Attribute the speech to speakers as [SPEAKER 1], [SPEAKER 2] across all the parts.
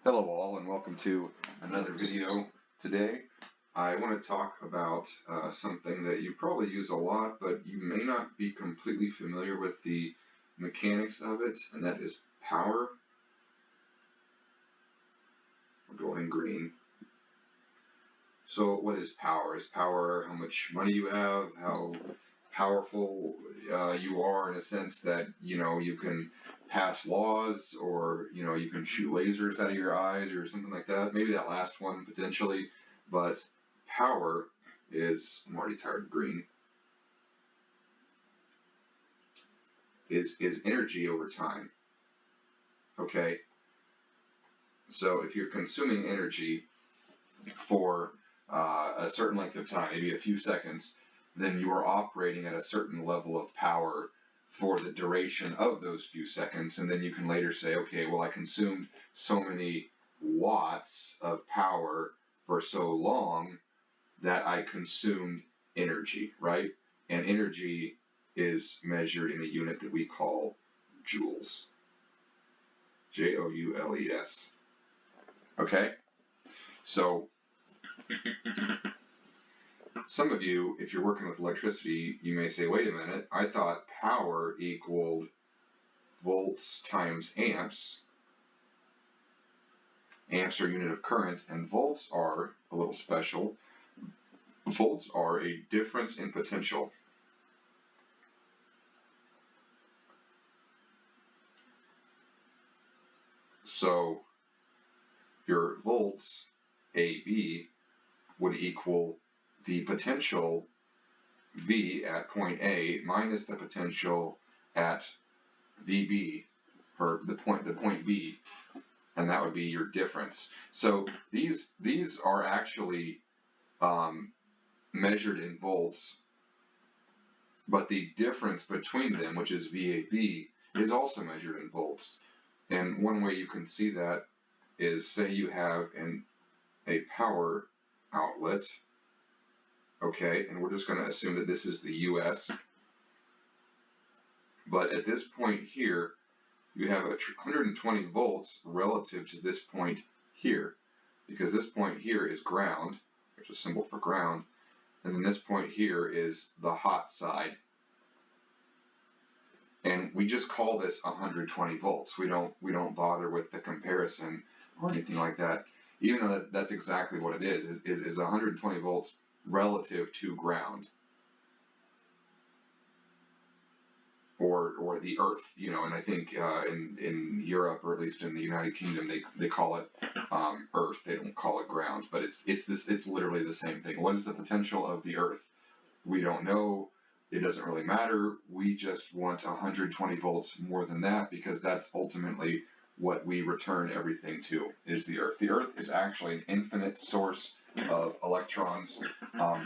[SPEAKER 1] Hello all and welcome to another video. Today I want to talk about something that you probably use a lot, but you may not be completely familiar with the mechanics of it, and that is power. We're going green. So what is power? Is power how much money you have, how powerful you are in a sense that, you can pass laws, or, you can shoot lasers out of your eyes or something like that. Maybe that last one potentially, but power I'm already tired of green, is energy over time. Okay? So if you're consuming energy for a certain length of time, maybe a few seconds, then you are operating at a certain level of power for the duration of those few seconds. And then you can later say, okay, well, I consumed so many watts of power for so long that I consumed energy, right? And energy is measured in a unit that we call joules. Joules. Okay? So some of you, if you're working with electricity, you may say, wait a minute, I thought power equaled volts times amps. Amps are a unit of current, and volts are a little special. Volts are a difference in potential. So your volts, AB, would equal the potential V at point A minus the potential at VB, or the point B, and that would be your difference. So these are actually measured in volts, but the difference between them, which is VAB, is also measured in volts. And one way you can see that is, say you have a power outlet, okay, and we're just going to assume that this is the US. But at this point here, you have 120 volts relative to this point here, because this point here is ground. There's a symbol for ground. And then this point here is the hot side. And we just call this 120 volts. We don't bother with the comparison or anything like that, even though that's exactly what it is 120 volts relative to ground, or the earth, and I think in Europe, or at least in the United Kingdom, they call it earth. They don't call it ground, but it's literally the same thing. What is the potential of the earth? We don't know. It doesn't really matter. We just want 120 volts more than that, because that's ultimately what we return everything to, is the earth. The earth is actually an infinite source of electrons,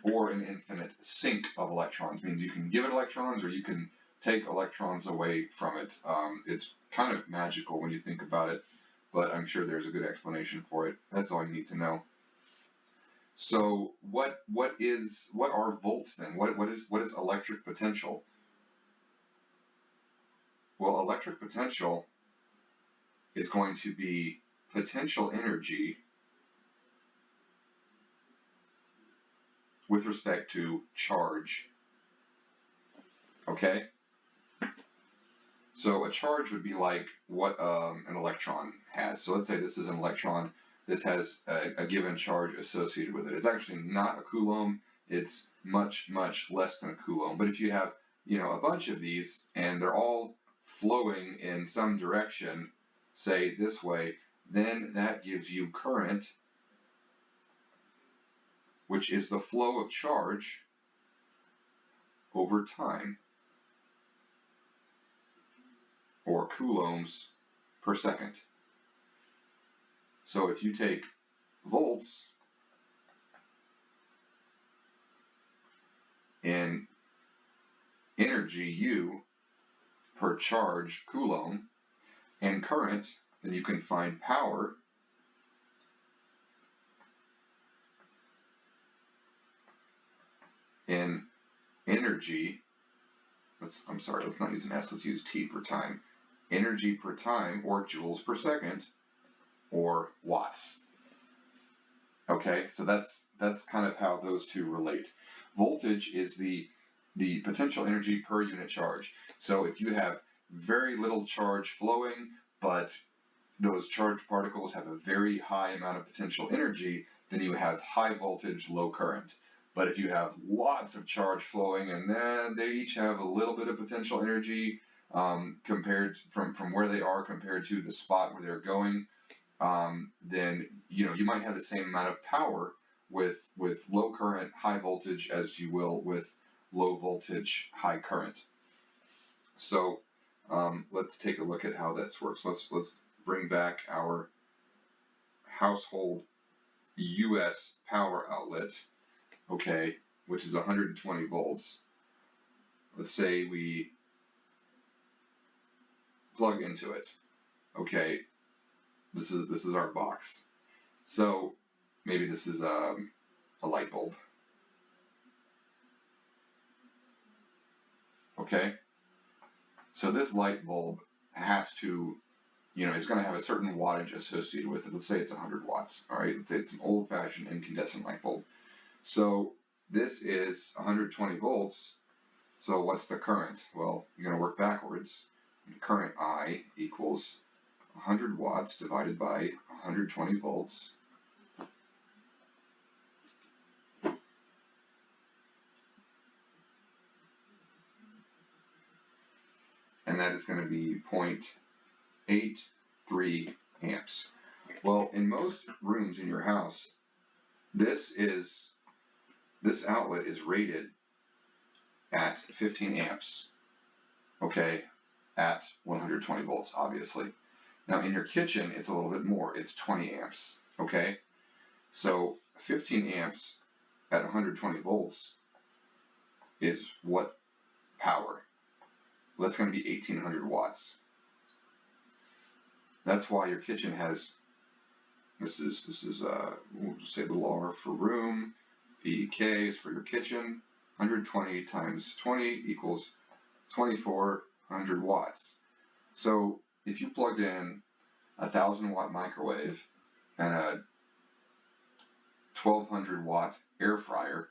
[SPEAKER 1] or an infinite sink of electrons. It means you can give it electrons, or you can take electrons away from it. It's kind of magical when you think about it, but I'm sure there's a good explanation for it. That's all you need to know. So what are volts then? What is electric potential? Well, electric potential is going to be potential energy with respect to charge. Okay? So a charge would be like what an electron has. So let's say this is an electron. This has a given charge associated with it. It's actually not a coulomb. It's much, much less than a coulomb. But if you have, a bunch of these, and they're all flowing in some direction, say this way, then that gives you current, which is the flow of charge over time, or coulombs per second. So if you take volts and energy U per charge coulomb and current, then you can find power in energy. Let's not use an S, let's use T for time. Energy per time, or joules per second, or watts. Okay, so that's kind of how those two relate. Voltage is the potential energy per unit charge. So if you have very little charge flowing, but those charged particles have a very high amount of potential energy, then you have high voltage, low current. But if you have lots of charge flowing and then they each have a little bit of potential energy compared from where they are compared to the spot where they're going, then you might have the same amount of power with low current, high voltage as you will with low voltage, high current. So let's take a look at how this works. Let's bring back our household US power outlet, okay, which is 120 volts. Let's say we plug into it. Okay, this is our box. So maybe this is a light bulb. Okay, so this light bulb has to, it's going to have a certain wattage associated with it. Let's say it's 100 watts. All right, let's say it's an old-fashioned incandescent light bulb. So this is 120 volts. So what's the current? Well, you're going to work backwards. Current I equals 100 watts divided by 120 volts. And that is going to be 0.83 amps. Well, in most rooms in your house, this outlet is rated at 15 amps, okay, at 120 volts, obviously. Now, in your kitchen, it's a little bit more. It's 20 amps, okay? So 15 amps at 120 volts is what power? Well, that's going to be 1,800 watts. That's why your kitchen has, this is we'll just say little r for room, PEK is for your kitchen, 120 times 20 equals 2,400 watts. So if you plugged in a 1,000-watt microwave and a 1,200-watt air fryer,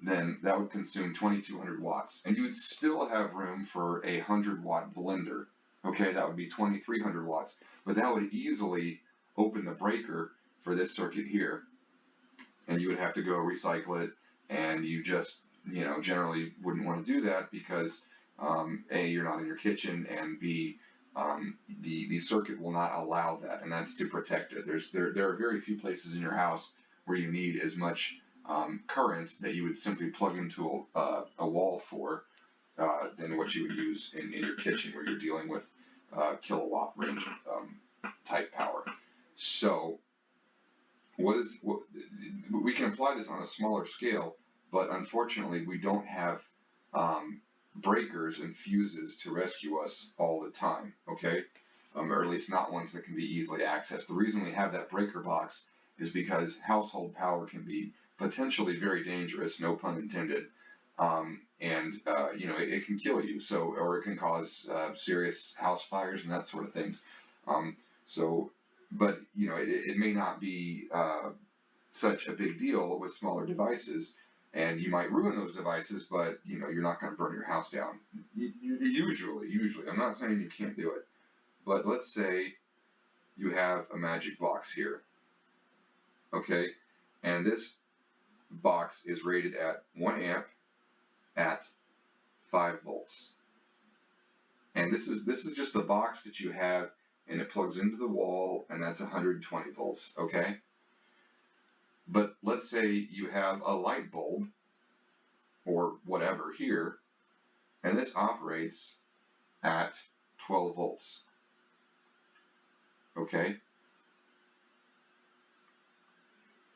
[SPEAKER 1] then that would consume 2,200 watts. And you would still have room for a 100-watt blender. Okay, that would be 2,300 watts. But that would easily open the breaker for this circuit here. And you would have to go recycle it. And you just, generally wouldn't want to do that because, A, you're not in your kitchen, and B, the circuit will not allow that. And that's to protect it. There are very few places in your house where you need as much current that you would simply plug into a wall for than what you would use in your kitchen, where you're dealing with kilowatt range type power. So we can apply this on a smaller scale, but unfortunately we don't have breakers and fuses to rescue us all the time, okay? Or at least not ones that can be easily accessed. The reason we have that breaker box is because household power can be potentially very dangerous, no pun intended, it can kill you. So, or it can cause serious house fires and that sort of things. But it may not be such a big deal with smaller devices, and you might ruin those devices, but you're not going to burn your house down. Usually, I'm not saying you can't do it, but let's say you have a magic box here, okay, and this box is rated at 1 amp at 5 volts. And this is just the box that you have, and it plugs into the wall, and that's 120 volts, okay? But let's say you have a light bulb or whatever here, and this operates at 12 volts. Okay?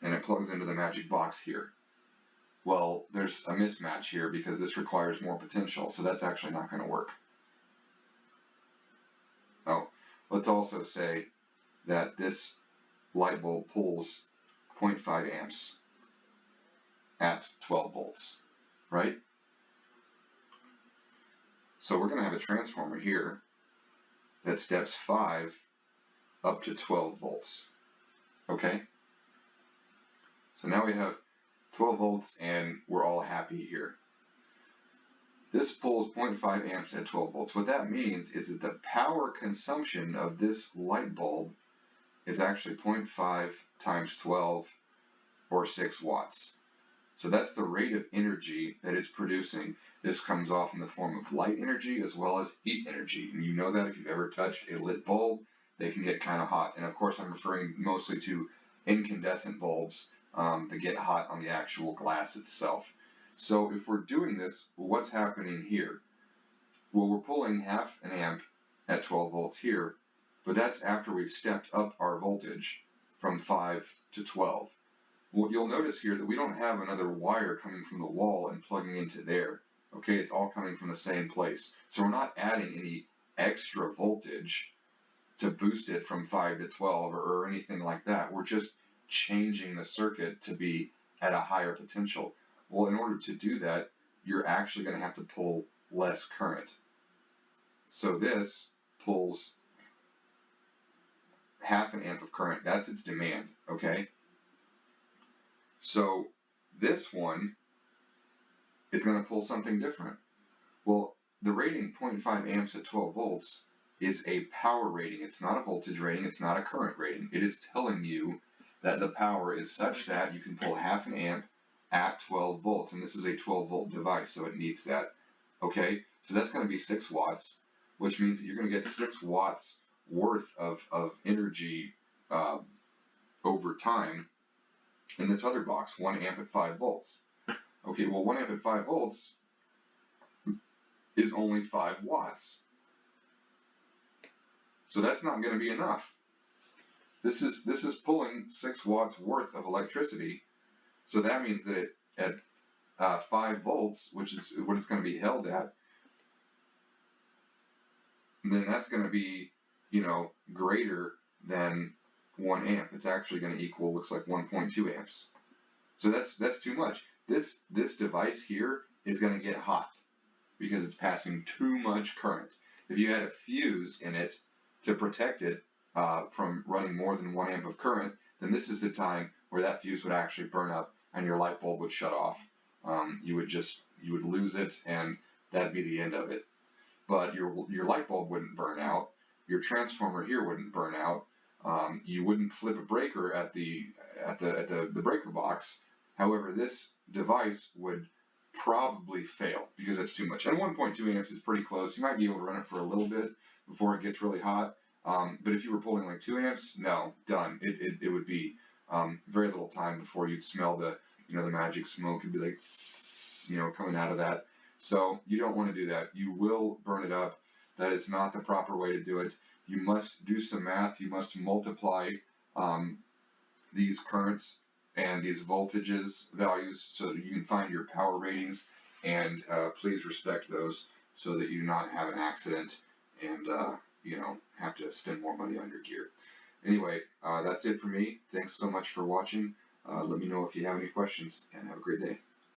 [SPEAKER 1] And it plugs into the magic box here. Well, there's a mismatch here because this requires more potential, so that's actually not going to work. Oh, let's also say that this light bulb pulls 0.5 amps at 12 volts, right? So we're going to have a transformer here that steps 5 up to 12 volts. Okay? So now we have 12 volts and we're all happy here. This pulls 0.5 amps at 12 volts. What that means is that the power consumption of this light bulb is actually 0.5 times 12 or 6 watts. So that's the rate of energy that it's producing. This comes off in the form of light energy as well as heat energy. And you know that if you've ever touched a lit bulb, they can get kind of hot. And of course, I'm referring mostly to incandescent bulbs that get hot on the actual glass itself. So if we're doing this, what's happening here? Well, we're pulling half an amp at 12 volts here, but that's after we've stepped up our voltage from 5 to 12. Well, you'll notice here that we don't have another wire coming from the wall and plugging into there. Okay, it's all coming from the same place. So we're not adding any extra voltage to boost it from 5 to 12 or anything like that. We're just changing the circuit to be at a higher potential. Well, in order to do that, you're actually going to have to pull less current. So this pulls half an amp of current. That's its demand, okay? So this one is going to pull something different. Well, the rating 0.5 amps at 12 volts is a power rating. It's not a voltage rating. It's not a current rating. It is telling you that the power is such that you can pull half an amp at 12 volts. And this is a 12 volt device, so it needs that. Okay, so that's going to be 6 watts, which means that you're going to get 6 watts worth of energy over time in this other box, 1 amp at 5 volts. Okay, well 1 amp at 5 volts is only 5 watts. So that's not going to be enough. This is pulling 6 watts worth of electricity. So that means that at 5 volts, which is what it's going to be held at, then that's going to be, greater than 1 amp. It's actually going to equal, looks like 1.2 amps. So that's too much. This device here is going to get hot because it's passing too much current. If you had a fuse in it to protect it from running more than 1 amp of current, then this is the time where that fuse would actually burn up and your light bulb would shut off. You would lose it, and that'd be the end of it. But your light bulb wouldn't burn out. Your transformer here wouldn't burn out. You wouldn't flip a breaker at the breaker box. However, this device would probably fail because it's too much. And 1.2 amps is pretty close. You might be able to run it for a little bit before it gets really hot. But if you were pulling like 2 amps, no, done. It would be very little time before you'd smell the magic smoke. It'd be like coming out of that. So you don't want to do that. You will burn it up. That is not the proper way to do it. You must do some math. You must multiply these currents and these voltages values so that you can find your power ratings, and please respect those so that you do not have an accident and have to spend more money on your gear. Anyway, that's it for me. Thanks so much for watching. Let me know if you have any questions, and have a great day.